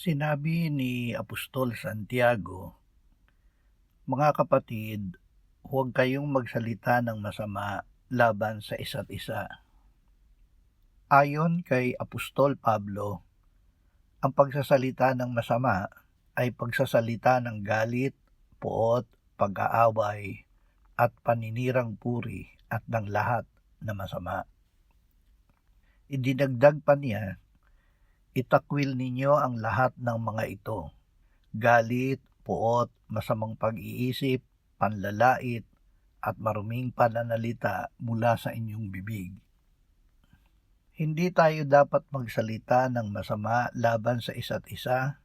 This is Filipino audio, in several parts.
Sinabi ni Apostol Santiago, "Mga kapatid, huwag kayong magsalita ng masama laban sa isa't isa." Ayon kay Apostol Pablo, ang pagsasalita ng masama ay pagsasalita ng galit, puot, pag-aaway, at paninirang puri at ng lahat na masama. Idinagdag pa niya, "Itakwil ninyo ang lahat ng mga ito: galit, puot, masamang pag-iisip, panlalait, at maruming pananalita mula sa inyong bibig." Hindi tayo dapat magsalita ng masama laban sa isa't isa,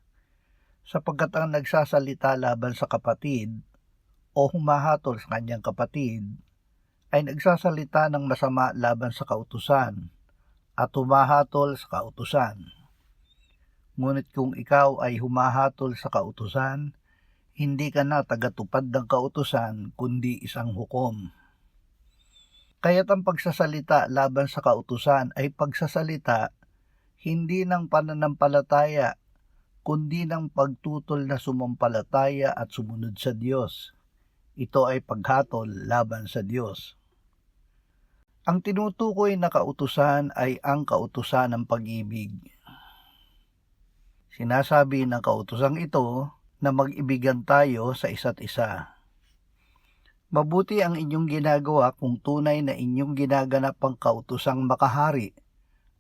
sapagkat ang nagsasalita laban sa kapatid o humahatol sa kanyang kapatid ay nagsasalita ng masama laban sa kautusan at humahatol sa kautusan. Ngunit kung ikaw ay humahatol sa kautusan, hindi ka na tagatupad ng kautusan kundi isang hukom. Kaya't ang pagsasalita laban sa kautusan ay pagsasalita hindi ng pananampalataya, kundi ng pagtutol na sumampalataya at sumunod sa Diyos. Ito ay paghatol laban sa Diyos. Ang tinutukoy na kautusan ay ang kautusan ng pag-ibig. Sinasabi ng kautosang ito na mag-ibigan tayo sa isa't isa. Mabuti ang inyong ginagawa kung tunay na inyong ginaganap ang kautosang makahari.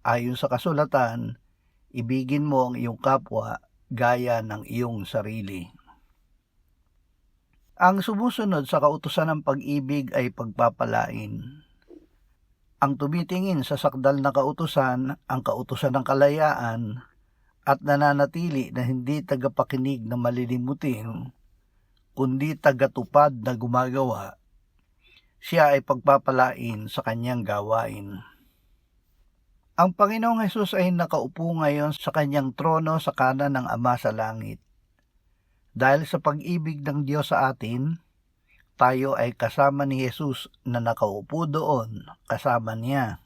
Ayon sa kasulatan, ibigin mo ang iyong kapwa gaya ng iyong sarili. Ang sumusunod sa kautusan ng pag-ibig ay pagpapalain. Ang tumitingin sa sakdal na kautusan, ang kautusan ng kalayaan, at nananatili na hindi tagapakinig na malilimutin, kundi tagatupad na gumagawa, siya ay pagpapalain sa kanyang gawain. Ang Panginoong Hesus ay nakaupo ngayon sa kanyang trono sa kanan ng Ama sa langit. Dahil sa pag-ibig ng Diyos sa atin, tayo ay kasama ni Hesus na nakaupo doon, kasama niya.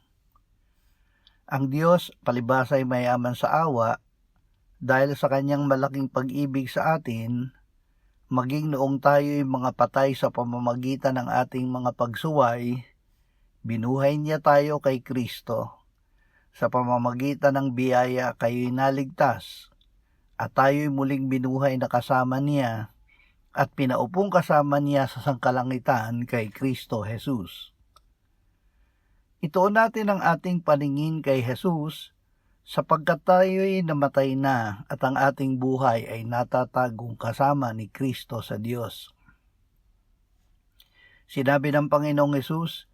Ang Diyos palibhasa ay mayaman sa awa dahil sa kanyang malaking pag-ibig sa atin, maging noong tayo'y mga patay sa pamamagitan ng ating mga pagsuway, binuhay niya tayo kay Kristo. Sa pamamagitan ng biyaya kayo'y naligtas, at tayo'y muling binuhay na kasama niya, at pinaupong kasama niya sa sangkalangitan kay Kristo Jesus. Ituon natin ang ating paningin kay Jesus, sapagkat tayo'y namatay na at ang ating buhay ay natatagong kasama ni Kristo sa Diyos. Sinabi ng Panginoong Hesus,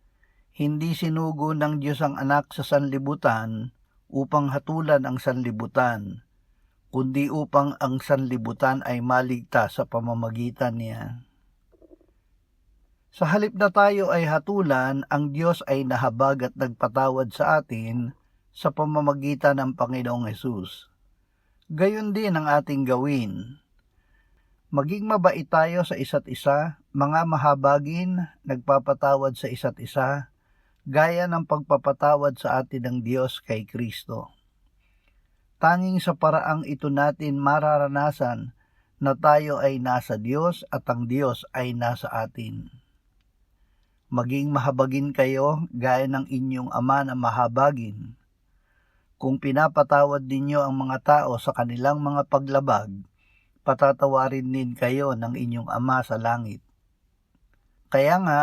"Hindi sinugo ng Diyos ang anak sa sanlibutan upang hatulan ang sanlibutan, kundi upang ang sanlibutan ay maligtas sa pamamagitan niya." Sa halip na tayo ay hatulan, ang Diyos ay nahabag at nagpatawad sa atin sa pamamagitan ng Panginoong Hesus. Gayon din ang ating gawin. Maging mabait tayo sa isa't isa, mga mahabagin, nagpapatawad sa isa't isa, gaya ng pagpapatawad sa atin ng Diyos kay Kristo. Tanging sa paraang ito natin mararanasan na tayo ay nasa Diyos at ang Diyos ay nasa atin. Maging mahabagin kayo gaya ng inyong Ama na mahabagin. Kung pinapatawad ninyo ang mga tao sa kanilang mga paglabag, patatawarin din kayo ng inyong Ama sa langit. Kaya nga,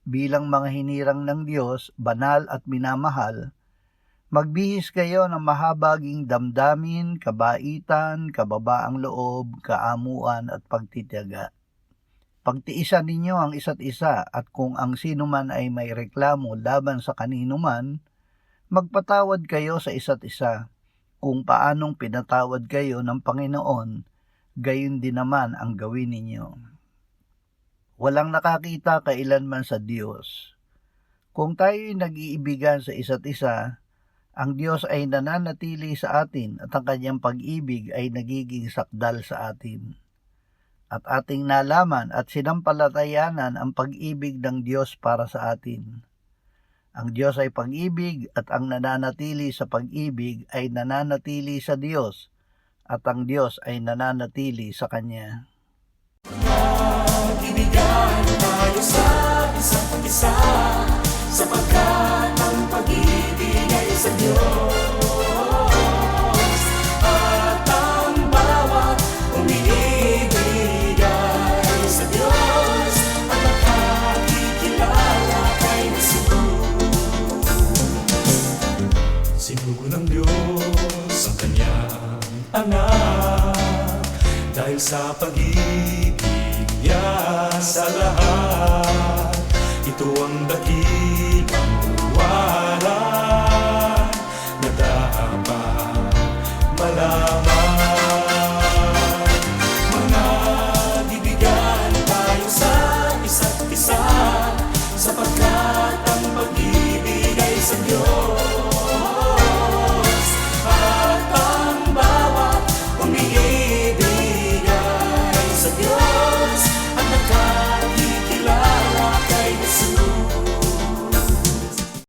bilang mga hinirang ng Diyos, banal at minamahal, magbihis kayo ng mahabaging damdamin, kabaitan, kababaang loob, kaamuan at pagtitiyaga. Pagtiisan ninyo ang isa't isa, at kung ang sino man ay may reklamo laban sa kanino man, magpatawad kayo sa isa't isa. Kung paanong pinatawad kayo ng Panginoon, gayon din naman ang gawin ninyo. Walang nakakita kailanman sa Diyos. Kung tayo'y nag-iibigan sa isa't isa, ang Diyos ay nananatili sa atin at ang kanyang pag-ibig ay nagiging sakdal sa atin. At ating nalaman at sinampalatayanan ang pag-ibig ng Diyos para sa atin. Ang Diyos ay pag-ibig at ang nananatili sa pag-ibig ay nananatili sa Diyos at ang Diyos ay nananatili sa kanya. Ibigay tayo sa isa't isa, sapagkat ang pag-ibig ay sa Diyos. At ang bawat umiibig ay sa Diyos, at nakakikilala kay Jesus. Sinugo ng Diyos ang kanyang anak, dahil sa pag-ibig niya sa lahat. Ito ang dakilang buwanan na dapat malaman.